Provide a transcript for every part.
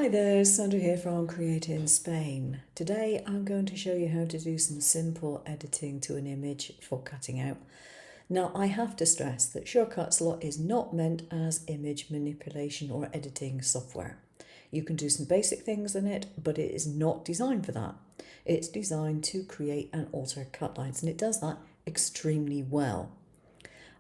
Hi there, Sandra here from createinspain. Today I'm going to show you how to do some simple editing to an image for cutting out. Now I have to stress that Shortcut Slot is not meant as image manipulation or editing software. You can do some basic things in it, but it is not designed for that. It's designed to create and alter cut lines, and it does that extremely well.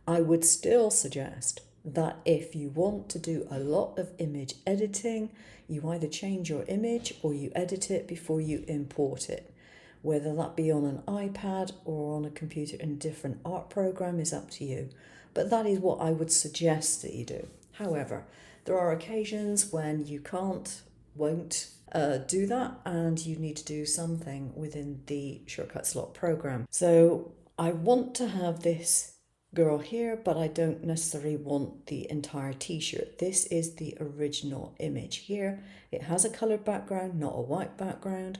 I would still suggest that if you want to do a lot of image editing, you either change your image or you edit it before you import it. Whether that be on an iPad or on a computer in a different art program is up to you. But that is what I would suggest that you do. However, there are occasions when you won't do that, and you need to do something within the Shortcut Slot program. So I want to have this girl here, but I don't necessarily want the entire t-shirt. This is the original image here. It has a coloured background, not a white background.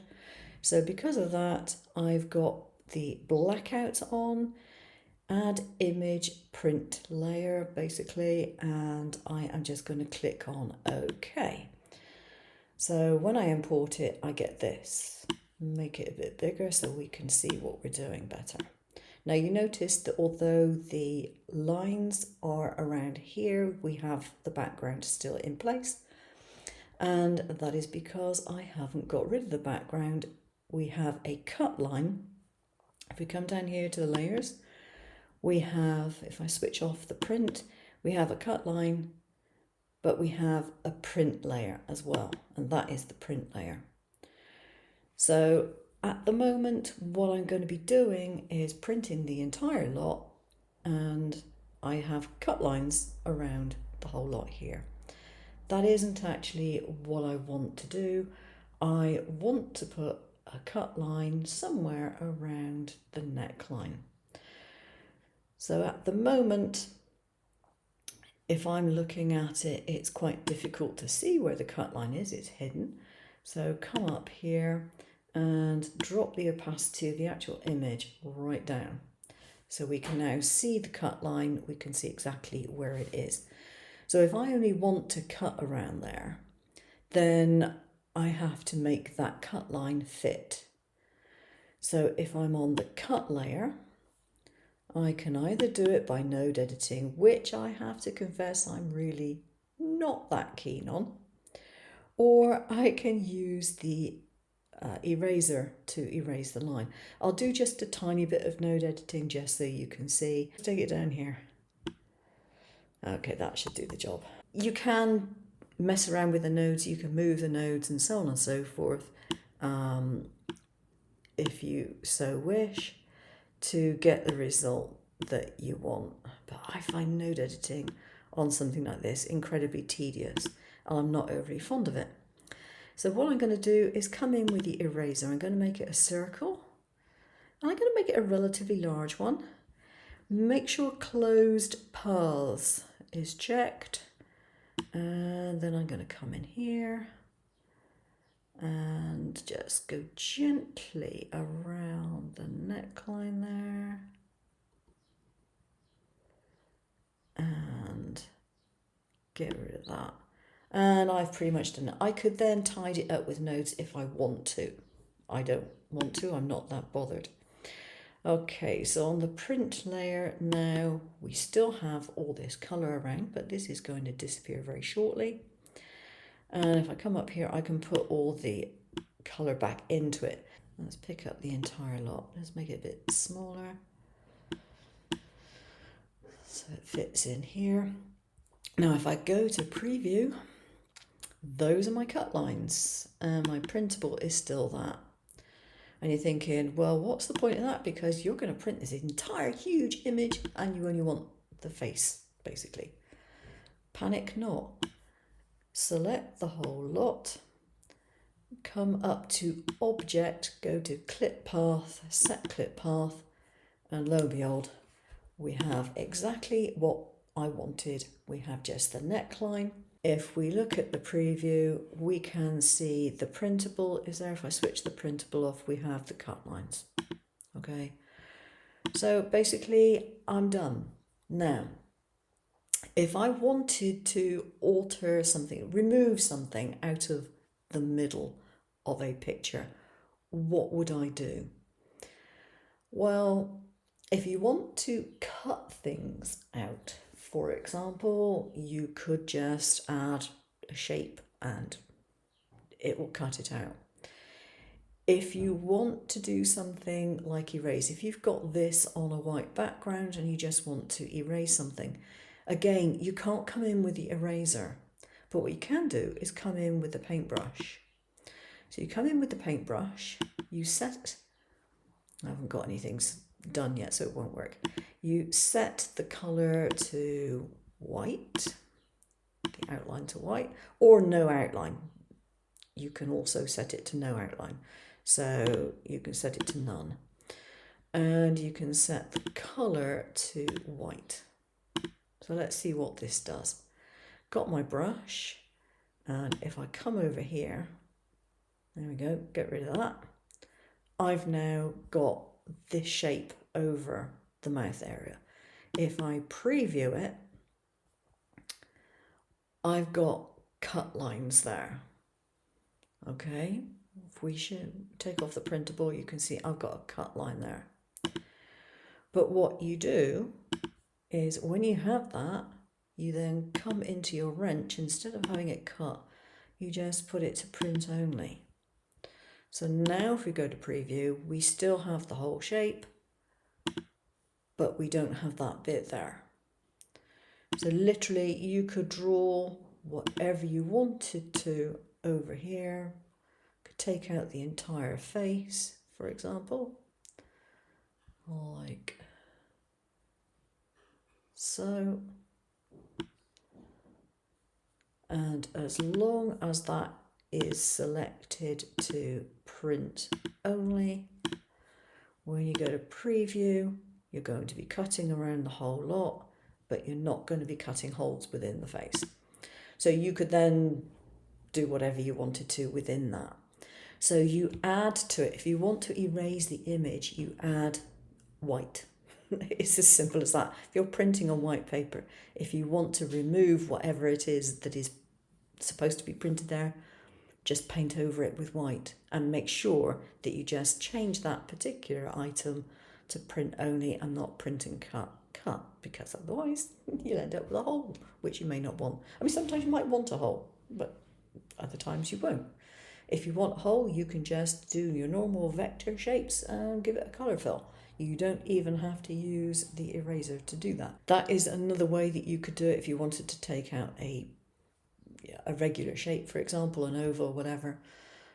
So because of that, I've got the blackout on, add image print layer basically, and I am just going to click on OK. So when I import it, I get this. Make it a bit bigger so we can see what we're doing better. Now you notice that although the lines are around here, we have the background still in place. And that is because I haven't got rid of the background. We have a cut line. If we come down here to the layers, we have, if I switch off the print, we have a cut line, but we have a print layer as well. And that is the print layer. So at the moment, what I'm going to be doing is printing the entire lot, and I have cut lines around the whole lot here. That isn't actually what I want to do. I want to put a cut line somewhere around the neckline. So at the moment, if I'm looking at it, it's quite difficult to see where the cut line is. It's hidden. So come up here and drop the opacity of the actual image right down. So we can now see the cut line, we can see exactly where it is. So if I only want to cut around there, then I have to make that cut line fit. So if I'm on the cut layer, I can either do it by node editing, which I have to confess I'm really not that keen on, or I can use the eraser to erase the line. I'll do just a tiny bit of node editing just so you can see. Take it down here. Okay, that should do the job. You can mess around with the nodes, you can move the nodes and so on and so forth, if you so wish, to get the result that you want. But I find node editing on something like this incredibly tedious, and I'm not overly fond of it. So what I'm going to do is come in with the eraser. I'm going to make it a circle. And I'm going to make it a relatively large one. Make sure closed paths is checked. And then I'm going to come in here and just go gently around the neckline there. And get rid of that. And I've pretty much done it. I could then tidy it up with nodes if I want to. I don't want to, I'm not that bothered. Okay, so on the print layer now, we still have all this colour around, but this is going to disappear very shortly. And if I come up here, I can put all the colour back into it. Let's pick up the entire lot. Let's make it a bit smaller, so it fits in here. Now, if I go to preview, those are my cut lines, and my printable is still that. And you're thinking, well, what's the point of that? Because you're going to print this entire huge image and you only want the face, basically. Panic not. Select the whole lot, come up to Object, go to Clip Path, Set Clip Path, and lo and behold, we have exactly what I wanted. We have just the neckline. If we look at the preview, we can see the printable is there. If I switch the printable off, we have the cut lines. Okay, so basically I'm done. Now, if I wanted to alter something, remove something out of the middle of a picture, what would I do? Well, if you want to cut things out, for example, you could just add a shape and it will cut it out. If you want to do something like erase, if you've got this on a white background and you just want to erase something, again, you can't come in with the eraser, but what you can do is come in with the paintbrush. So you come in with the paintbrush, you set, I haven't got anything done yet, so it won't work. You set the colour to white, the outline to white, or no outline. You can also set it to no outline. So you can set it to none. And you can set the colour to white. So let's see what this does. Got my brush, and if I come over here, there we go, get rid of that. I've now got this shape over the mouth area. If I preview it, I've got cut lines there. Okay, if we should take off the printable, you can see I've got a cut line there. But what you do is when you have that, you then come into your wrench, instead of having it cut, you just put it to print only. So now if we go to preview, we still have the whole shape, but we don't have that bit there. So literally you could draw whatever you wanted to over here. Could take out the entire face, for example, like so. And as long as that is selected to print only, when you go to preview, you're going to be cutting around the whole lot, but you're not going to be cutting holes within the face. So you could then do whatever you wanted to within that. So you add to it, if you want to erase the image, you add white. It's as simple as that. If you're printing on white paper, if you want to remove whatever it is that is supposed to be printed there, just paint over it with white and make sure that you just change that particular item to print only and not print and cut, because otherwise you'll end up with a hole, which you may not want. I mean, sometimes you might want a hole, but other times you won't. If you want a hole, you can just do your normal vector shapes and give it a colour fill. You don't even have to use the eraser to do that. That is another way that you could do it if you wanted to take out a regular shape, for example, an oval, whatever.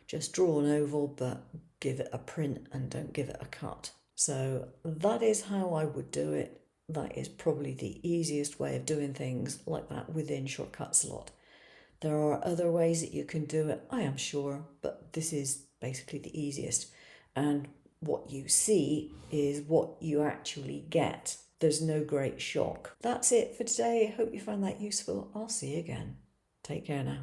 Just draw an oval, but give it a print and don't give it a cut. So that is how I would do it. That is probably the easiest way of doing things like that within Shortcut Slot. There are other ways that you can do it, I am sure, but this is basically the easiest. And what you see is what you actually get. There's no great shock. That's it for today. I hope you found that useful. I'll see you again. Take care now.